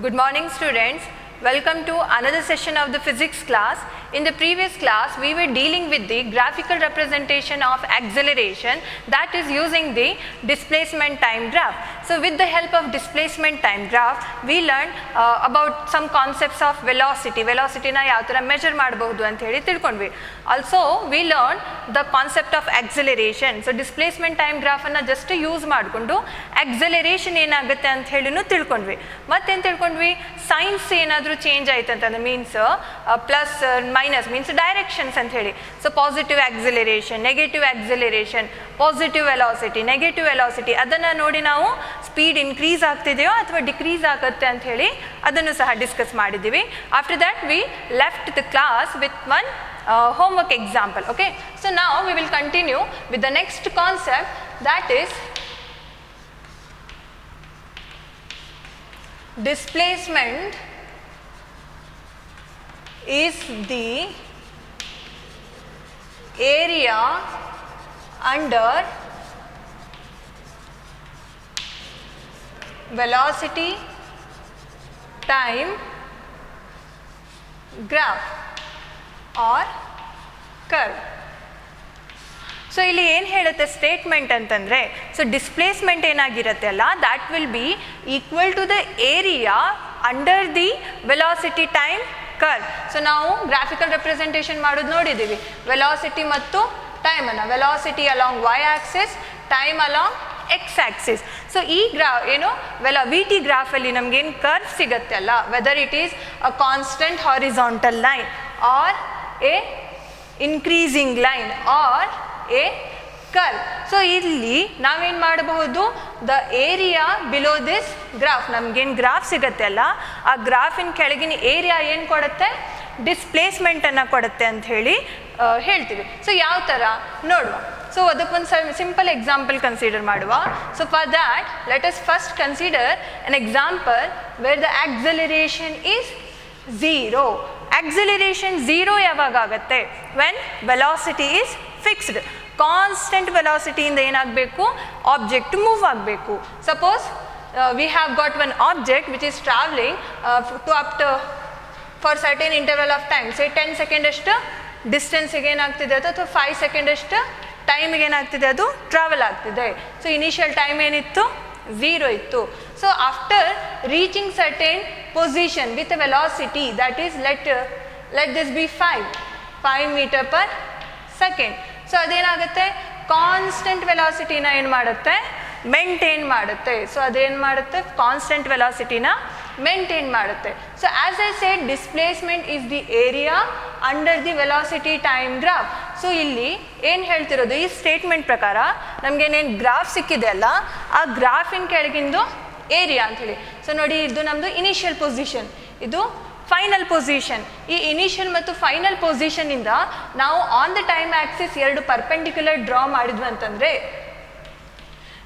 Good morning, students. Welcome to another session of the physics class. In the previous class, we were dealing with the graphical representation of acceleration, that is using the displacement time graph. So with the help of displacement time graph, we learned about some concepts of velocity. Velocity na yav tara measure ಮಾಡಬಹುದು ಅಂತ ಹೇಳಿ ತಿಳ್ಕೊಂಡ್ವಿ. Also we learned the concept of acceleration. So displacement time graph ಅನ್ನು just use ಮಾಡಿಕೊಂಡು acceleration ಏನಾಗುತ್ತೆ ಅಂತ ಹೇಳಿನೂ ತಿಳ್ಕೊಂಡ್ವಿ. ಮತ್ತೇನು ತಿಳ್ಕೊಂಡ್ವಿ? ಸೈನ್ಸ್ ಏನಾದರೂ ಚೇಂಜ್ ಆಯ್ತು ಅಂತಂದ್ರೆ means plus minus means directions ಅಂತ ಹೇಳಿ. So positive acceleration, negative acceleration, positive velocity, negative velocity, ಅದನ್ನು ನೋಡಿ ನಾವು ಸ್ಪೀಡ್ ಇನ್ಕ್ರೀಸ್ ಆಗ್ತಿದೆಯೋ ಅಥವಾ ಡಿಕ್ರೀಸ್ ಆಗುತ್ತೆ ಅಂತ ಹೇಳಿ ಅದನ್ನು ಸಹ ಡಿಸ್ಕಸ್ ಮಾಡಿದ್ದೀವಿ. After that we left the class with one homework example. Okay, so now we will continue with the next concept, that is displacement is the area under velocity time graph or curve. So ಇಲ್ಲಿ ಏನು ಹೇಳುತ್ತೆ statement ಅಂತಂದರೆ, so displacement ಏನಾಗಿರುತ್ತೆ ಅಲ್ಲ, that will be equal to the area under the velocity time curve. So ನಾವು graphical representation ಮಾಡೋದು ನೋಡಿದ್ದೀವಿ, velocity ಮತ್ತು ಟೈಮನ್ನು. Velocity along Y axis, time along X axis. So ಈ ವಿ ಟಿ ಗ್ರಾಫಲ್ಲಿ ನಮಗೇನು ಕರ್ವ್ ಸಿಗುತ್ತೆ ಅಲ್ಲ, whether it is a constant horizontal line or a increasing line or a curve. So ಇಲ್ಲಿ ನಾವೇನು ಮಾಡಬಹುದು, the area below this graph, ನಮಗೇನು graph ಸಿಗುತ್ತೆ ಅಲ್ಲ, ಆ ಗ್ರಾಫಿನ ಕೆಳಗಿನ ಏರಿಯಾ ಏನು ಕೊಡುತ್ತೆ, ಡಿಸ್ಪ್ಲೇಸ್ಮೆಂಟನ್ನು ಕೊಡುತ್ತೆ ಅಂತ ಹೇಳಿ ಹೇಳ್ತೀವಿ. ಸೊ ಯಾವ ಥರ ನೋಡುವ. ಸೊ ಅದಕ್ಕೊಂದು ಸಿಂಪಲ್ ಎಕ್ಸಾಂಪಲ್ ಕನ್ಸಿಡರ್ ಮಾಡುವ. So for that let us first consider an example where the acceleration is zero. Acceleration zero ಯಾವಾಗ ಆಗುತ್ತೆ? When velocity is fixed. Constant ವೆಲಾಸಿಟಿಯಿಂದ ಏನಾಗಬೇಕು, ಆಬ್ಜೆಕ್ಟ್ ಮೂವ್ ಆಗಬೇಕು. Suppose we have got one object which is travelling to up to for certain interval of time, say 10 second ಅಷ್ಟು ಡಿಸ್ಟೆನ್ಸಿಗೆ ಏನಾಗ್ತಿದೆ ಅದು, ಅಥವಾ 5 ಸೆಕೆಂಡ್ ಅಷ್ಟು ಟೈಮಿಗೆ ಏನಾಗ್ತಿದೆ ಅದು ಟ್ರಾವೆಲ್ ಆಗ್ತಿದೆ. ಸೊ ಇನಿಷಿಯಲ್ ಟೈಮ್ ಏನಿತ್ತು, ಝೀರೋ ಇತ್ತು. So after reaching certain position with a velocity that is let this be 5 metre per second. So ಅದೇನಾಗುತ್ತೆ, ಕಾನ್ಸ್ಟೆಂಟ್ ವೆಲಾಸಿಟಿನ ಏನು ಮಾಡುತ್ತೆ, ಮೇಂಟೈನ್ ಮಾಡುತ್ತೆ. ಸೊ ಅದೇನು ಮಾಡುತ್ತೆ, ಕಾನ್ಸ್ಟೆಂಟ್ ವೆಲಾಸಿಟಿನ ಮೇಂಟೈನ್ ಮಾಡುತ್ತೆ. So as I said, displacement is the area under the velocity time graph. So ಇಲ್ಲಿ ಏನು ಹೇಳ್ತಿರೋದು, ಈ ಸ್ಟೇಟ್ಮೆಂಟ್ ಪ್ರಕಾರ ನಮಗೇನೇನು ಗ್ರಾಫ್ ಸಿಕ್ಕಿದೆ ಅಲ್ಲ, ಆ ಗ್ರಾಫಿನ ಕೆಳಗಿಂದು ಏರಿಯಾ ಅಂಥೇಳಿ. ಸೊ ನೋಡಿ, ಇದು ನಮ್ಮದು ಇನಿಷಿಯಲ್ ಪೊಸಿಷನ್, ಇದು ಫೈನಲ್ ಪೊಸಿಷನ್. ಈ ಇನಿಷಿಯಲ್ ಮತ್ತು ಫೈನಲ್ ಪೊಸಿಷನಿಂದ ನಾವು ಆನ್ ದ ಟೈಮ್ ಆಕ್ಸಿಸ್ ಎರಡು ಪರ್ಪೆಂಡಿಕ್ಯುಲರ್ ಡ್ರಾ ಮಾಡಿದ್ವಿ ಅಂತಂದರೆ,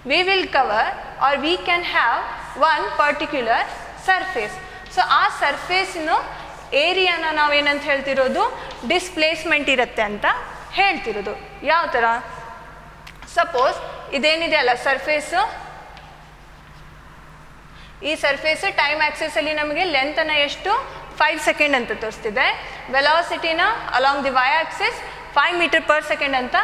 we will cover or we can have one particular surface. So ಆ ಸರ್ಫೇಸ್ನ ಏರಿಯಾನ ನಾವೇನಂತ ಹೇಳ್ತಿರೋದು, ಡಿಸ್ಪ್ಲೇಸ್ಮೆಂಟ್ ಇರುತ್ತೆ ಅಂತ ಹೇಳ್ತಿರೋದು. ಯಾವ ಥರ? ಸಪೋಸ್ ಇದೇನಿದೆ ಅಲ್ಲ ಸರ್ಫೇಸು, ಈ ಸರ್ಫೇಸು ಟೈಮ್ ಆಕ್ಸಿಸಲ್ಲಿ ನಮಗೆ ಲೆಂತನ್ನು ಎಷ್ಟು, 5 ಸೆಕೆಂಡ್ ಅಂತ ತೋರಿಸ್ತಿದೆ. ವೆಲಾಸಿಟಿನ along the Y axis 5 metre per second ಅಂತ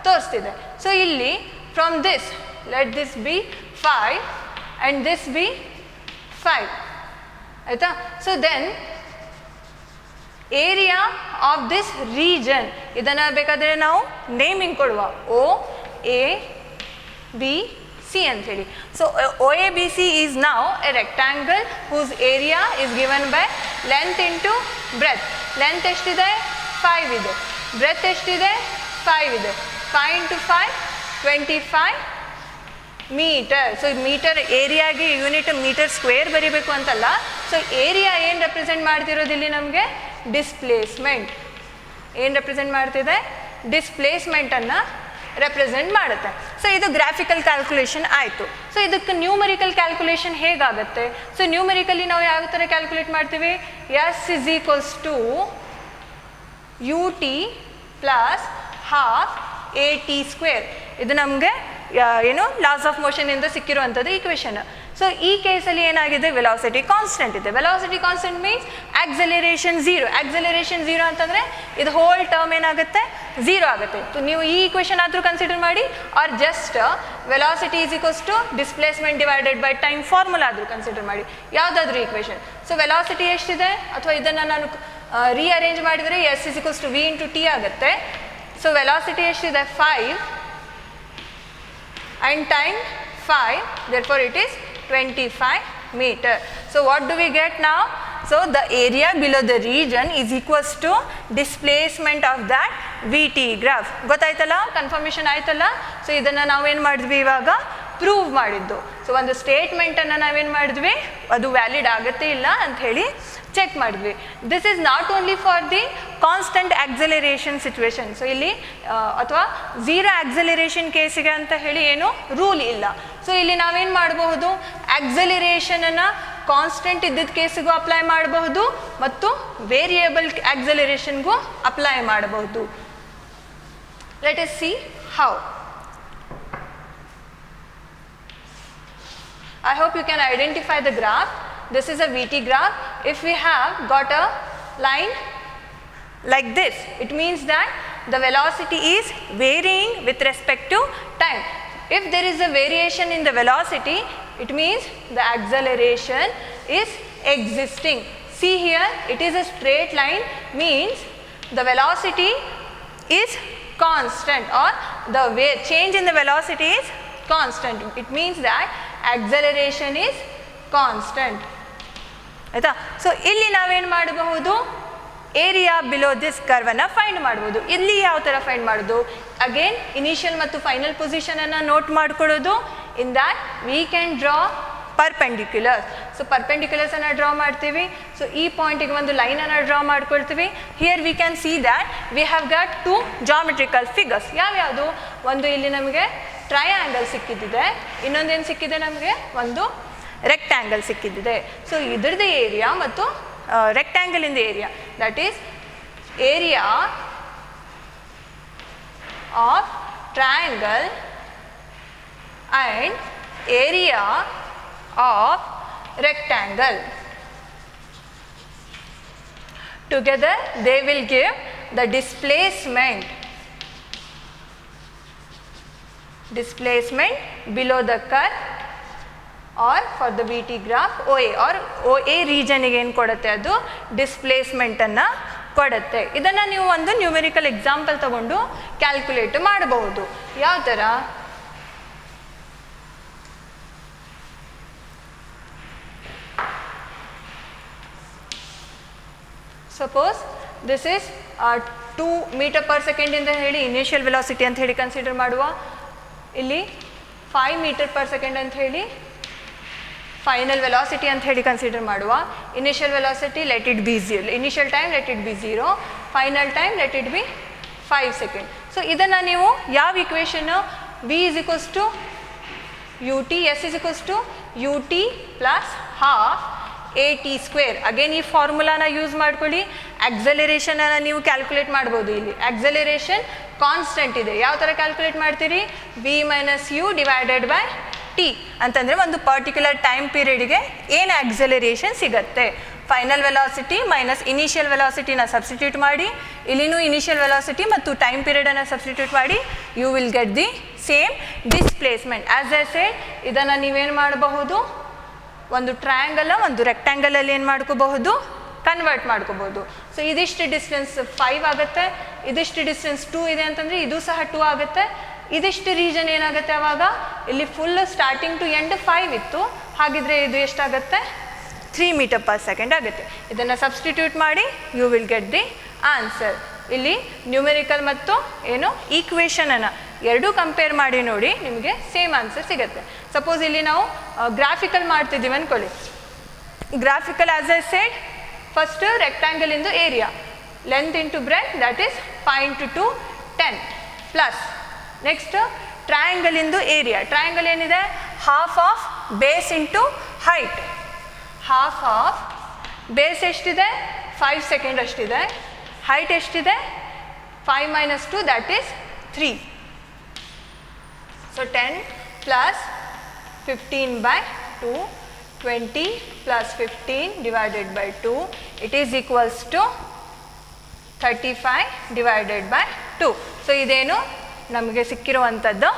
ತೋರಿಸ್ತಿದೆ. ಸೊ ಇಲ್ಲಿ from this let this be 5 and this be 5, ಆಯಿತಾ? So then area of this region, ಇದನ್ನು ಬೇಕಾದರೆ ನಾವು ನೇಮಿಂಗ್ ಕೊಡುವ, OABC ಅಂಥೇಳಿ. So OABC is now a rectangle whose area is given by length into breadth. Length ಎಷ್ಟಿದೆ, 5 ಇದೆ. Breath ಎಷ್ಟಿದೆ, 5 ಇದೆ. 5 × 5 25 ಮೀಟರ್. ಸೊ ಮೀಟರ್ ಏರಿಯಾಗೆ ಯೂನಿಟ್ ಮೀಟರ್ ಸ್ಕ್ವೇರ್ ಬರೀಬೇಕು ಅಂತಲ್ಲ. ಸೊ ಏರಿಯಾ ಏನು ರೆಪ್ರೆಸೆಂಟ್ ಮಾಡ್ತಿರೋದಿಲ್ಲಿ ನಮಗೆ, ಡಿಸ್ಪ್ಲೇಸ್ಮೆಂಟ್. ಏನು ರೆಪ್ರೆಸೆಂಟ್ ಮಾಡ್ತಿದೆ, ಡಿಸ್ಪ್ಲೇಸ್ಮೆಂಟನ್ನು ರೆಪ್ರೆಸೆಂಟ್ ಮಾಡುತ್ತೆ. ಸೊ ಇದು ಗ್ರಾಫಿಕಲ್ ಕ್ಯಾಲ್ಕುಲೇಷನ್ ಆಯಿತು. ಸೊ ಇದಕ್ಕೆ ನ್ಯೂಮರಿಕಲ್ ಕ್ಯಾಲ್ಕುಲೇಷನ್ ಹೇಗಾಗುತ್ತೆ? ಸೊ ನ್ಯೂಮರಿಕಲಿ ನಾವು ಯಾವ ಥರ ಕ್ಯಾಲ್ಕುಲೇಟ್ ಮಾಡ್ತೀವಿ, S = UT + ½ AT². ಇದು ನಮಗೆ ಏನು ಲಾಸ್ ಆಫ್ ಮೋಷನಿಂದ ಸಿಕ್ಕಿರುವಂಥದ್ದು ಈಕ್ವೇಷನ್. ಸೊ ಈ ಕೇಸಲ್ಲಿ ಏನಾಗಿದೆ, ವೆಲಾಸಿಟಿ ಕಾನ್ಸ್ಟೆಂಟ್ ಇದೆ. Velocity constant means acceleration zero. Acceleration zero ಅಂತಂದರೆ ಇದು ಹೋಲ್ ಟರ್ಮ್ ಏನಾಗುತ್ತೆ, ಝೀರೋ ಆಗುತ್ತೆ. ನೀವು ಈ ಈಕ್ವೇಷನ್ ಆದರೂ ಕನ್ಸಿಡರ್ ಮಾಡಿ, or just velocity is equals to displacement divided by time formula ಆದರೂ ಕನ್ಸಿಡರ್ ಮಾಡಿ, ಯಾವುದಾದ್ರೂ ಈಕ್ವೇಷನ್. ಸೊ ವೆಲಾಸಿಟಿ ಎಷ್ಟಿದೆ, ಅಥವಾ ಇದನ್ನು ನಾನು ರೀಅರೇಂಜ್ ಮಾಡಿದರೆ S is equals to V into T ಆಗುತ್ತೆ. ಸೊ ವೆಲಾಸಿಟಿ ಎಷ್ಟಿದೆ, 5 and time 5, therefore it is 25 meter. So what do we get now? So the area below the region is equals to displacement of that VT graph. ಗೊತ್ತಾಯ್ತಲ್ಲ, confirmation ಆಯ್ತಲ್ಲ. So ಇದನ್ನು ನಾವೇನು ಮಾಡಿದ್ವಿ, ಇವಾಗ prove ಮಾಡಿದ್ದು. So ಒಂದು ಸ್ಟೇಟ್ಮೆಂಟನ್ನು ನಾವೇನು ಮಾಡಿದ್ವಿ, ಅದು ವ್ಯಾಲಿಡ್ ಆಗುತ್ತೆ ಇಲ್ಲ ಅಂತ ಹೇಳಿ ಚೆಕ್ ಮಾಡಿದ್ವಿ. This is not only for the constant acceleration situation. So ಇಲ್ಲಿ ಅಥವಾ ಝೀರೋ ಆಕ್ಸಲರೇಷನ್ ಕೇಸಿಗೆ ಅಂತ ಹೇಳಿ ಏನು ರೂಲ್ ಇಲ್ಲ. ಸೊ ಇಲ್ಲಿ ನಾವೇನು ಮಾಡಬಹುದು, ಆಕ್ಸಲರೇಷನನ್ನು ಕಾನ್ಸ್ಟೆಂಟ್ ಇದ್ದಿದ್ದ ಕೇಸಿಗೂ ಅಪ್ಲೈ ಮಾಡಬಹುದು ಮತ್ತು ವೇರಿಯೇಬಲ್ ಆಕ್ಸಲರೇಷನ್ಗೂ ಅಪ್ಲೈ ಮಾಡಬಹುದು. Let us see how. I hope you can identify the graph. This is a VT graph. If we have got a line like this, it means that the velocity is varying with respect to time. If there is a variation in the velocity, it means the acceleration is existing. See here, it is a straight line, means the velocity is constant, or the change in the velocity is constant. It means that acceleration is constant. ಆಯಿತಾ. So ಇಲ್ಲಿ ನಾವೇನು ಮಾಡಬಹುದು, area below this ಕರ್ವನ್ನು find ಮಾಡ್ಬೋದು. ಇಲ್ಲಿ ಯಾವ ಥರ find ಮಾಡೋದು, ಅಗೇನ್ ಇನಿಷಿಯಲ್ ಮತ್ತು ಫೈನಲ್ ಪೊಸಿಷನನ್ನು ನೋಟ್ ಮಾಡ್ಕೊಳ್ಳೋದು. In that we can draw perpendiculars. So ಪರ್ಪೆಂಡಿಕ್ಯುಲರ್ಸನ್ನು ಡ್ರಾ ಮಾಡ್ತೀವಿ. ಸೊ ಈ ಪಾಯಿಂಟಿಗೆ ಒಂದು ಲೈನನ್ನು ಡ್ರಾ ಮಾಡ್ಕೊಳ್ತೀವಿ. Here we can see that we have got 2 geometrical figures. ಯಾವ್ಯಾವುದು, ಒಂದು ಇಲ್ಲಿ ನಮಗೆ ಟ್ರಯಾಂಗಲ್ ಸಿಕ್ಕಿದ್ದಿದೆ, ಇನ್ನೊಂದೇನು ಸಿಕ್ಕಿದೆ, ನಮಗೆ ಒಂದು ರೆಕ್ಟ್ಯಾಂಗಲ್ ಸಿಕ್ಕಿದ್ದಿದೆ. ಸೊ ಇದ್ರದ್ದು ಏರಿಯಾ ಮತ್ತು ರೆಕ್ಟ್ಯಾಂಗಲಿಂದ area, that is area of triangle and area of rectangle. Together they will give the displacement below the curve, or for the VT graph OA, or OA region ಗೆ ಏನು ಕೊಡುತ್ತೆ, ಅದು ಡಿಸ್ಪ್ಲೇಸ್ಮೆಂಟನ್ನು ಕೊಡುತ್ತೆ. ಇದನ್ನು ನೀವು ಒಂದು ನ್ಯೂಮೆರಿಕಲ್ ಎಕ್ಸಾಂಪಲ್ ತಗೊಂಡು ಕ್ಯಾಲ್ಕುಲೇಟ್ ಮಾಡಬಹುದು. ಯಾವ ಥರ, suppose this is 2 metre per second ಇಂದ ಹೇಳಿ ಇನಿಷಿಯಲ್ ವೆಲಾಸಿಟಿ ಅಂತ ಹೇಳಿ ಕನ್ಸಿಡರ್ ಮಾಡುವ. ಇಲ್ಲಿ 5 ಮೀಟರ್ ಪರ್ ಸೆಕೆಂಡ್ ಅಂತ ಹೇಳಿ ಫೈನಲ್ ವೆಲಾಸಿಟಿ ಅಂತ ಹೇಳಿ ಕನ್ಸಿಡರ್ ಮಾಡುವ. Initial velocity let it be 0, initial time let it be 0, final time let it be 5 second. So ಇದನ್ನು ನೀವು ಯಾವ ಇಕ್ವೇಷನ್ನು, v is equals to ut, s is equals to ut plus half at square. Again ಈ ಫಾರ್ಮುಲಾನ use ಮಾಡ್ಕೊಳ್ಳಿ. ಆಕ್ಸಲರೇಷನನ್ನು ನೀವು calculate ಮಾಡ್ಬೋದು. ಇಲ್ಲಿ acceleration constant ಇದೆ. ಯಾವ ಥರ ಕ್ಯಾಲ್ಕುಲೇಟ್ ಮಾಡ್ತೀರಿ, v minus U divided by T ಅಂತಂದರೆ ಒಂದು ಪರ್ಟಿಕ್ಯುಲರ್ ಟೈಮ್ ಪೀರಿಯಡ್ಗೆ ಏನು ಆಕ್ಸಲರೇಷನ್ ಸಿಗುತ್ತೆ. ಫೈನಲ್ ವೆಲಾಸಿಟಿ ಮೈನಸ್ ಇನಿಷಿಯಲ್ ವೆಲಾಸಿಟಿನ ಸಬ್ಸ್ಟಿಟ್ಯೂಟ್ ಮಾಡಿ, ಇಲ್ಲಿನೂ ಇನಿಷಿಯಲ್ ವೆಲಾಸಿಟಿ ಮತ್ತು ಟೈಮ್ ಪೀರಿಯಡನ್ನು ಸಬ್ಸ್ಟಿಟ್ಯೂಟ್ ಮಾಡಿ, you will get the same displacement. As I said, ಇದನ್ನು ನೀವೇನು ಮಾಡಬಹುದು, ಒಂದು ಟ್ರಯಾಂಗಲ್ ಒಂದು ರೆಕ್ಟ್ಯಾಂಗಲಲ್ಲಿ ಏನು ಮಾಡ್ಕೋಬಹುದು, ಕನ್ವರ್ಟ್ ಮಾಡ್ಕೋಬಹುದು. ಸೊ ಇದಿಷ್ಟು ಡಿಸ್ಟೆನ್ಸ್ 5 ಆಗುತ್ತೆ, ಇದಿಷ್ಟು ಡಿಸ್ಟೆನ್ಸ್ 2 ಇದೆ ಅಂತಂದರೆ ಇದು ಸಹ 2 ಆಗುತ್ತೆ. ಇದಿಷ್ಟು ರೀಜನ್ ಏನಾಗುತ್ತೆ, ಆವಾಗ ಇಲ್ಲಿ ಫುಲ್ ಸ್ಟಾರ್ಟಿಂಗ್ ಟು ಎಂಡ್ 5 ಇತ್ತು, ಹಾಗಿದ್ರೆ ಇದು ಎಷ್ಟಾಗುತ್ತೆ, 3 ಮೀಟರ್ ಪರ್ ಸೆಕೆಂಡ್ ಆಗುತ್ತೆ. ಇದನ್ನು ಸಬ್ಸ್ಟಿಟ್ಯೂಟ್ ಮಾಡಿ, you will get the answer. ಇಲ್ಲಿ ನ್ಯೂಮೆರಿಕಲ್ ಮತ್ತು ಏನು ಈಕ್ವೇಷನನ್ನು ಎರಡೂ ಕಂಪೇರ್ ಮಾಡಿ ನೋಡಿ, ನಿಮಗೆ ಸೇಮ್ ಆನ್ಸರ್ ಸಿಗುತ್ತೆ. ಸಪೋಸ್ ಇಲ್ಲಿ ನಾವು ಗ್ರಾಫಿಕಲ್ ಮಾಡ್ತಿದ್ದೀವಿ ಅಂದ್ಕೊಳ್ಳಿ. Graphical as I said, first rectangle ಇಂದು area, length into breadth, that is 5 into 2 10 plus next triangle ಇಂದು ಏರಿಯಾ. ಟ್ರಯಾಂಗಲ್ ಏನಿದೆ, half of base into height. Half of base ಎಷ್ಟಿದೆ, 5 ಸೆಕೆಂಡ್ ಅಷ್ಟಿದೆ. ಹೈಟ್ ಎಷ್ಟಿದೆ, 5 minus 2, that is 3. So 10 plus 15 by 2 20 plus 15 divided by 2, it is equals to 35 divided by 2. So ಇದೇನು ನಮಗೆ ಸಿಕ್ಕಿರುವಂಥದ್ದು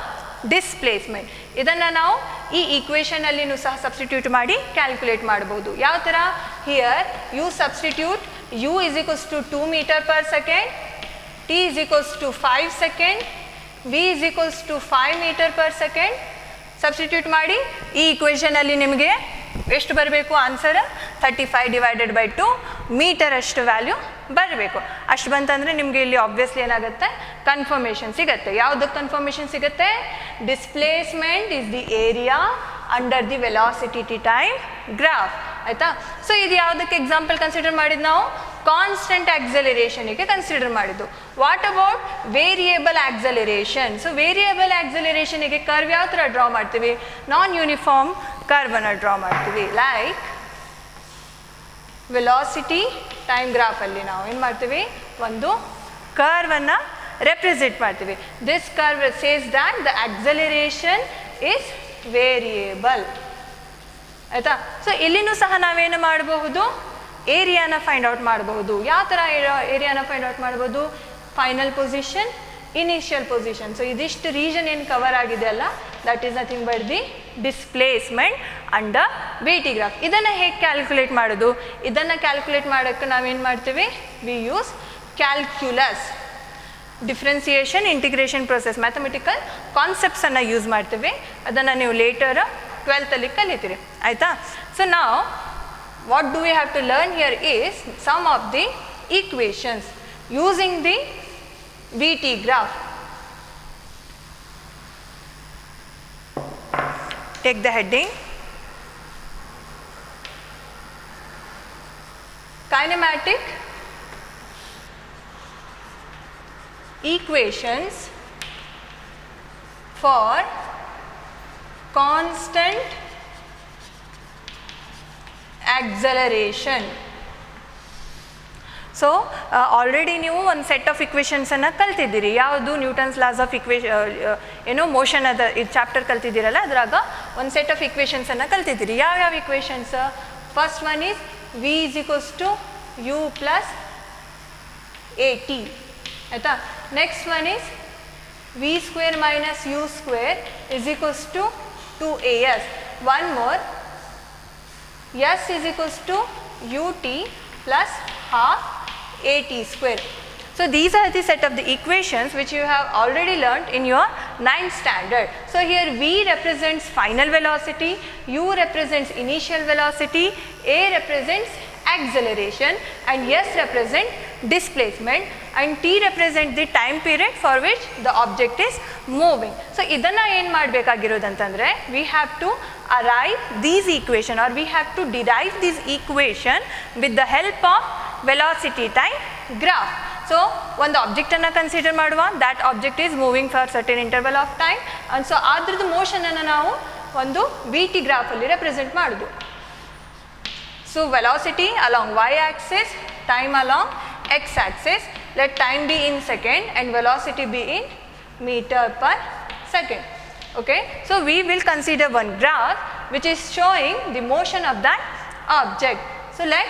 displacement. ಇದನ್ನು ನಾವು ಈ ಈಕ್ವೇಷನಲ್ಲಿನೂ ಸಹ ಸಬ್ಸ್ಟಿಟ್ಯೂಟ್ ಮಾಡಿ ಕ್ಯಾಲ್ಕುಲೇಟ್ ಮಾಡ್ಬೋದು. ಯಾವ ಥರ? Here you substitute u is equals to 2 meter per second, t is equals to 5 second, v is equals to 5 meter per second. Substitute ಮಾಡಿ ಈ ಈಕ್ವೇಷನಲ್ಲಿ ನಿಮಗೆ ಎಷ್ಟು ಬರಬೇಕು ಆನ್ಸರ್? 35 ಡಿವೈಡೆಡ್ ಬೈ 2 ಮೀಟರ್ ಅಷ್ಟು ವ್ಯಾಲ್ಯೂ ಬರಬೇಕು. ಅಷ್ಟು ಬಂತಂದರೆ ನಿಮಗೆ ಇಲ್ಲಿ ಆಬ್ವಿಯಸ್ಲಿ ಏನಾಗುತ್ತೆ? ಕನ್ಫರ್ಮೇಷನ್ ಸಿಗುತ್ತೆ. ಯಾವುದಕ್ಕೆ ಕನ್ಫರ್ಮೇಷನ್ ಸಿಗುತ್ತೆ? Displacement is the area under the velocity T time graph. ಆಯಿತಾ? ಸೊ ಇದು ಯಾವುದಕ್ಕೆ ಎಕ್ಸಾಂಪಲ್ ಕನ್ಸಿಡರ್ ಮಾಡಿದ್ದು ನಾವು? ಕಾನ್ಸ್ಟೆಂಟ್ ಆಕ್ಸಲರೇಷನಿಗೆ ಕನ್ಸಿಡರ್ ಮಾಡಿದ್ದು. What about variable acceleration? So variable ಆಕ್ಸಲರೇಷನಿಗೆ ಕರ್ವ್ ಯಾವ ಥರ ಡ್ರಾ ಮಾಡ್ತೀವಿ? ನಾನ್ ಯೂನಿಫಾರ್ಮ್ ಕರ್ವನ್ನು ಡ್ರಾ ಮಾಡ್ತೀವಿ. ಲೈಕ್ ವೆಲಾಸಿಟಿ ಟೈಮ್ ಗ್ರಾಫಲ್ಲಿ ನಾವು ಏನು ಮಾಡ್ತೀವಿ? ಒಂದು ಕರ್ವನ್ನು ರೆಪ್ರೆಸೆಂಟ್ ಮಾಡ್ತೀವಿ. This curve says that the acceleration is variable. ಆಯಿತಾ? ಸೊ ಇಲ್ಲಿನೂ ಸಹ ನಾವೇನು ಮಾಡಬಹುದು? ಏರಿಯಾನ ಫೈಂಡ್ ಔಟ್ ಮಾಡಬಹುದು. ಯಾವ ಥರ ಏರಿಯಾನ ಫೈಂಡ್ ಔಟ್ ಮಾಡ್ಬೋದು? Final position, initial position. So ಇದಿಷ್ಟು ರೀಜನ್ ಏನು ಕವರ್ ಆಗಿದೆ ಅಲ್ಲ, that is nothing but the displacement under V T graph. ಇದನ್ನು ಹೇಗೆ ಕ್ಯಾಲ್ಕುಲೇಟ್ ಮಾಡೋದು? ಇದನ್ನು ಕ್ಯಾಲ್ಕುಲೇಟ್ ಮಾಡೋಕ್ಕೆ ನಾವೇನು ಮಾಡ್ತೀವಿ? We use calculus, differentiation, integration process, mathematical ಕಾನ್ಸೆಪ್ಟ್ಸನ್ನು ಯೂಸ್ ಮಾಡ್ತೀವಿ. ಅದನ್ನು ನೀವು ಲೇಟರ್ 12th ಅಲ್ಲಿ ಕಲಿತೀರಿ. ಆಯಿತಾ? ಸೊ ನಾವು what do we have to learn here is some of the equations using the VT graph. Take the heading kinematic equations for constant acceleration. So already ನೀವು ಒಂದು set of ಇಕ್ವೇಷನ್ಸನ್ನು ಕಲ್ತಿದ್ದೀರಿ. ಯಾವುದು? Newton's loss of ಏನೋ motion ಅದ ಇದು chapter ಕಲ್ತಿದ್ದೀರಲ್ಲ, ಅದ್ರಾಗ ಒಂದು set of ಇಕ್ವೇಷನ್ಸನ್ನು ಕಲ್ತಿದ್ದೀರಿ. ಯಾವ್ಯಾವ equations? First one is V is equals to U plus A T. ಆಯಿತಾ? Next one is V square minus U square is equals to 2as. One more, S is equals to ut plus half at square. So these are the set of the equations which you have already learnt in your 9th standard. So here V represents final velocity, U represents initial velocity, A represents acceleration, and S represents displacement, and T represents the time period for which the object is moving. So idanna ಏನು ಮಾಡಬೇಕಾಗಿರೋದಂತಂದರೆ we have to arrive these equation, or we have to derive this equation with the help of velocity time graph. So ಒಂದು ಆಬ್ಜೆಕ್ಟನ್ನು consider ಮಾಡುವ, that object is moving for certain interval of time, and so ಅದ್ರದ್ದು ಮೋಷನನ್ನು ನಾವು ಒಂದು V T ಗ್ರಾಫಲ್ಲಿ represent ಮಾಡೋದು. So velocity along y axis, time along x axis. Let time be in second and velocity be in meter per second. Okay, so we will consider one graph which is showing the motion of that object. So let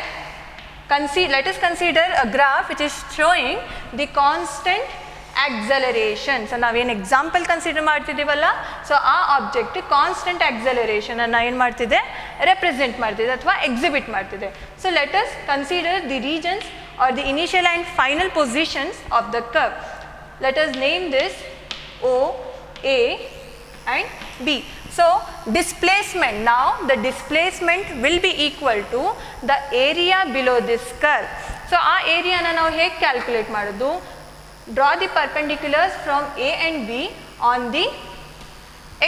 us consider a graph which is showing the constant acceleration. So ನಾವೇನು example consider ಮಾಡ್ತಿದ್ದೀವಲ್ಲ, so ಆ object constant acceleration ಅನ್ನು ಏನು ಮಾಡ್ತಿದೆ? Represent ಮಾಡ್ತಿದೆ ಅಥವಾ exhibit ಮಾಡ್ತಿದೆ. So let us consider the regions or the initial and final positions of the curve. Let us name this O, A and B. So displacement, now the displacement will be equal to the area below this curve. So our area na now hege calculate madodu? Draw the perpendiculars from A and B on the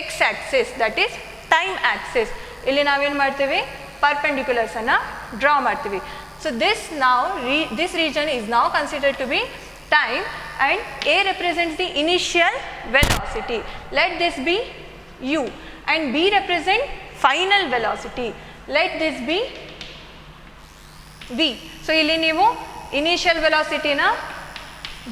x axis, that is time axis. Illi ನಾವು ಏನು ಮಾಡ್ತೀವಿ? perpendiculars ಅನ್ನು draw ಮಾಡ್ತೀವಿ. So this now, this region is now considered to be time, and A represents the initial velocity. Let this be U, and B represent final velocity. Let this be V. So ಇಲ್ಲಿ ನೀವು initial velocity ನ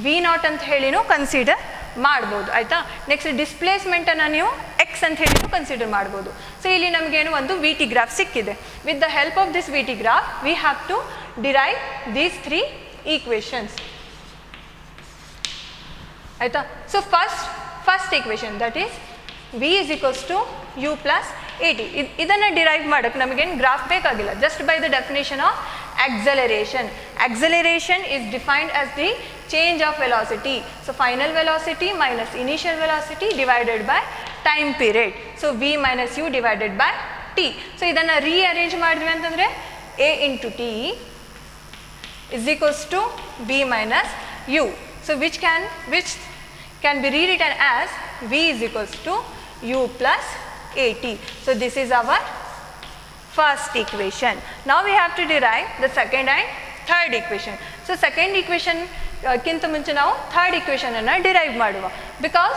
V naught ಅಂತ ಹೇಳಿನೂ consider ಮಾಡ್ಬೋದು. ಆಯಿತಾ? Next ಡಿಸ್ಪ್ಲೇಸ್ಮೆಂಟನ್ನು ನೀವು X ಅಂತ ಹೇಳಿ consider ಮಾಡ್ಬೋದು. ಸೊ ಇಲ್ಲಿ ನಮಗೇನು ಒಂದು ವಿ ಟಿ ಗ್ರಾಫ್ ಸಿಕ್ಕಿದೆ. With the help of this V T graph we have to derive these 3 equations. ಆಯಿತಾ? So first equation that is V is equals to U plus A T. ಇದನ್ನು derive ಮಾಡೋಕ್ಕೆ ನಮಗೇನು graph ಬೇಕಾಗಿಲ್ಲ. Just by the definition of acceleration. Acceleration is defined as the change of velocity. So final velocity minus initial velocity divided by time period. So v minus u divided by t. So idanna rearrange madidve antandre a into t is equals to v minus u. So which can be rewritten as v is equals to u plus at. So this is our first equation. Now we have to derive the second and third equation. So second equation kinta munche ನಾವು third equation ಅನ್ನು derive ಮಾಡುವ. Because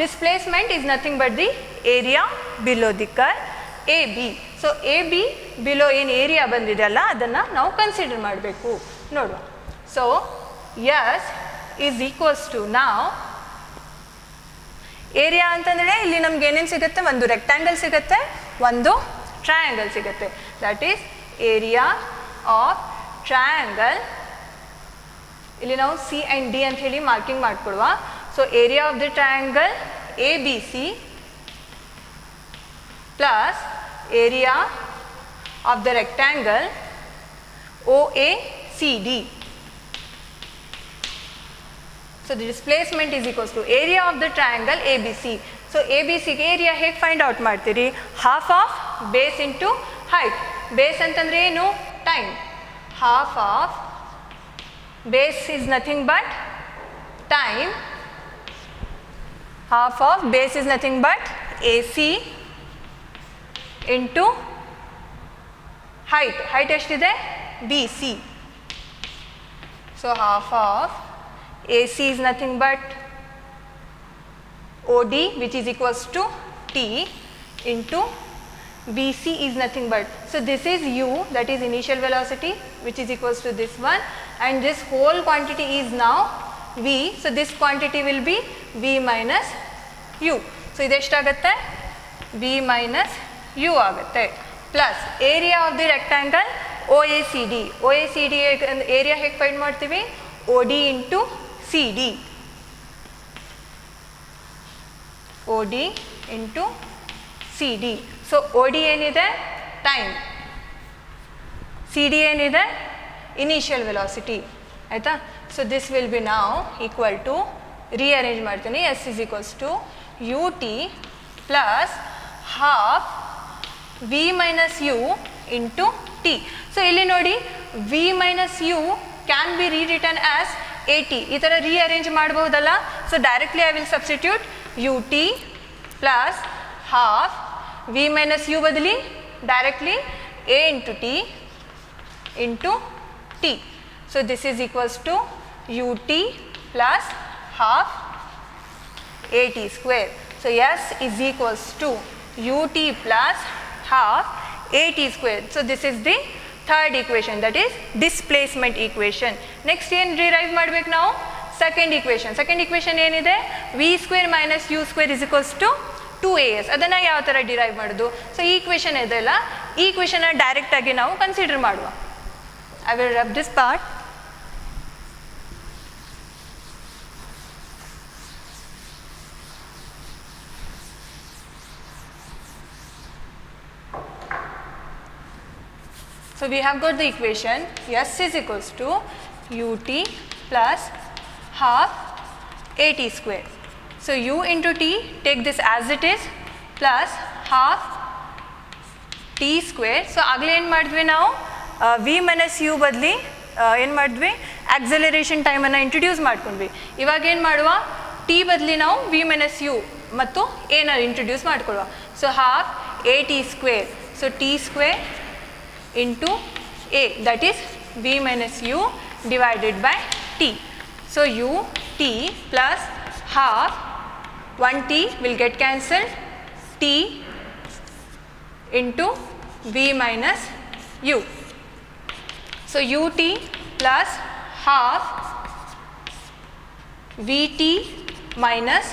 displacement is nothing but the area below the curve AB. So AB below ಏನು area ಬಂದಿದೆ ಅಲ್ಲ ಅದನ್ನು ನಾವು consider ಮಾಡಬೇಕು. ನೋಡುವ. So S is equals to now area ಅಂತಂದರೆ ಇಲ್ಲಿ ನಮ್ಗೆ ಏನೇನು ಸಿಗುತ್ತೆ, ಒಂದು ರೆಕ್ಟ್ಯಾಂಗಲ್ ಸಿಗುತ್ತೆ, ಒಂದು ಟ್ರಯಾಂಗಲ್ ಸಿಗುತ್ತೆ. That is area of triangle. ಇಲ್ಲಿ ನಾವು ಸಿ ಆ್ಯಂಡ್ ಡಿ ಅಂತ ಹೇಳಿ ಮಾರ್ಕಿಂಗ್ ಮಾಡ್ಕೊಡುವ. So area of the triangle A B C plus area of the rectangle O A C D. So the displacement is equals to area of the triangle ABC. So ABC ಗೆ area ಹೇಗೆ find out ಮಾಡ್ತೀರಿ? Half of base into height. Base ಅಂತಂದರೆ ಏನು? Time. Half of base is nothing but time. Half of base is nothing but AC into height. Height ಎಷ್ಟಿದೆ? BC. So half of AC is nothing but OD, which is equals to T into BC is nothing but, so this is U, that is initial velocity, which is equals to this one, and this whole quantity is now V. So this quantity will be V minus U. So ಇದು ಎಷ್ಟಾಗುತ್ತೆ? V minus U ಆಗುತ್ತೆ. Plus area of the rectangle OACD. OACD area ಹೇಗೆ find ಮಾಡ್ತೀವಿ? OD into CD. OD into CD. So OD ಏನಿದೆ? Time. CD ಏನಿದೆ? Initial velocity. ಆಯಿತಾ? So this will be ನಾವು equal to, rearrange ಮಾಡ್ತೀನಿ, S is equals to UT plus half V minus U into T. So ಇಲ್ಲಿ ನೋಡಿ, V minus U can be rewritten as AT. ಈ ಥರ rearrange ಮಾಡ್ಬೋದಲ್ಲ. So directly I will substitute UT plus half V minus U ಬದಲಿ directly A into T into T. So this is equals to UT plus half AT square. So S is equals to UT plus half AT square. So this is the third equation, that is displacement equation. Next ಏನು derive ಮಾಡ್ಬೇಕು ನಾವು? Second equation. Second equation ಏನಿದೆ? V square minus U square is equals to 2AS. ಅದನ್ನು ಯಾವ ಥರ derive ಮಾಡೋದು? So ಈ equation ಇದೆಯಲ್ಲ, ಈ ಇಕ್ವೇಷನ್ನ ಡೈರೆಕ್ಟಾಗಿ ನಾವು ಕನ್ಸಿಡರ್ ಮಾಡುವ. I will rub this part. So we have got the equation S is equals to UT plus half AT square. So U into T, take this as it is, plus half T square. So ಆಗಲೇ ಏನು ಮಾಡಿದ್ವಿ ನಾವು? V minus U ಬದಲಿ ಏನು ಮಾಡಿದ್ವಿ? Acceleration ಟೈಮನ್ನು introduce ಮಾಡ್ಕೊಂಡ್ವಿ. ಇವಾಗ ಏನು ಮಾಡುವ? T ಬದಲಿ ನಾವು V minus U ಮತ್ತು A ನ ಇಂಟ್ರೊಡ್ಯೂಸ್ ಮಾಡ್ಕೊಳ್ಳುವ. So half AT square. So T square into A, that is V minus U divided by T. So U T plus half 1T will get cancelled, T into V minus U. So UT plus half VT minus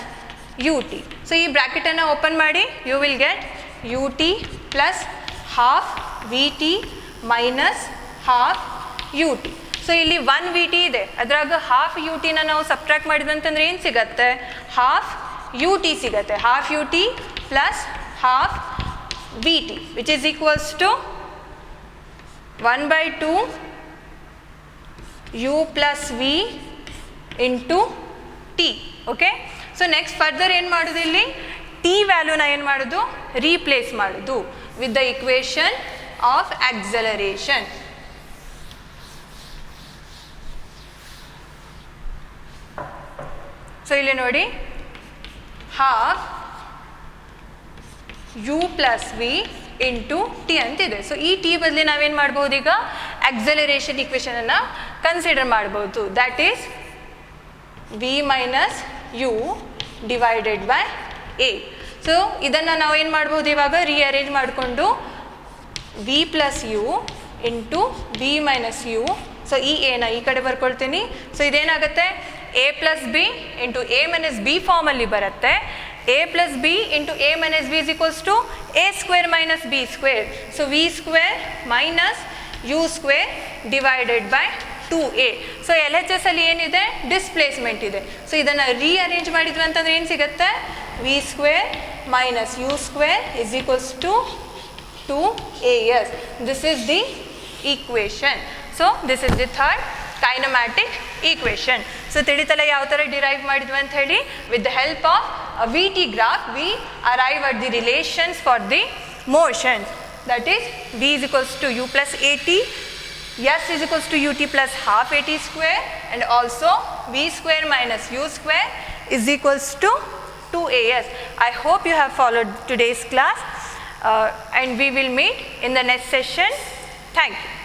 ut. So ಈ ಬ್ರ್ಯಾಕೆಟನ್ನು open ಮಾಡಿ you will get ut plus half V T minus half U T. So ಇಲ್ಲಿ 1 V T ಇದೆ, ಅದ್ರಾಗ half you ಟಿನ ನಾವು subtract ಮಾಡಿದ್ವಂತಂದ್ರೆ ಏನು ಸಿಗತ್ತೆ, ಹಾಫ್ ಯು ಟಿ ಸಿಗತ್ತೆ. Half U T plus half V T which is equals to 1/2 u plus V into T. Okay, so next further ಏನು ಮಾಡೋದು, ಇಲ್ಲಿ ಟಿ ವ್ಯಾಲ್ಯೂನ ಏನು ಮಾಡೋದು, ರೀಪ್ಲೇಸ್ ಮಾಡೋದು with the equation of acceleration. So ಇಲ್ಲಿ ನೋಡಿ half U plus V into T ಅಂತಿದೆ. ಸೊ ಈ ಟಿ ಬದಲಿ ನಾವೇನು ಮಾಡ್ಬೋದು, ಈಗ ಆಕ್ಸಲರೇಷನ್ ಇಕ್ವೇಷನನ್ನು ಕನ್ಸಿಡರ್ ಮಾಡ್ಬೋದು. That is V minus U divided by A. So ಇದನ್ನು ನಾವು ಏನು ಮಾಡ್ಬೋದು, ಇವಾಗ ರೀಅರೇಂಜ್ ಮಾಡಿಕೊಂಡು V plus U into V minus U. So ಈ ಎನ ಈ ಕಡೆ ಬರ್ಕೊಳ್ತೀನಿ. ಸೊ ಇದೇನಾಗುತ್ತೆ, A plus B into A minus B ಫಾರ್ಮಲ್ಲಿ ಬರುತ್ತೆ. A plus B into A minus B is equals to A square minus B square. So V square minus U square divided by 2a. So L H S ಅಲ್ಲಿ ಏನಿದೆ, displacement ಇದೆ. So ಇದನ್ನು rearrange ಮಾಡಿದ್ವಿ ಅಂತಂದ್ರೆ ಏನು ಸಿಗುತ್ತೆ, V square minus U square is equals to 2as. This is the equation. So this is the third kinematic equation. So ತಿಳಿತಲ್ಲ ಯಾವ ಥರ ಡಿರೈವ್ ಮಾಡಿದ್ವಿ ಅಂತ ಹೇಳಿ. With the help of V T graph we arrive at the relations for the motions. That is v is equals to u plus at, s is equals to ut plus half at square, and also v square minus u square is equals to 2as. I hope you have followed today's class and we will meet in the next session. Thank you.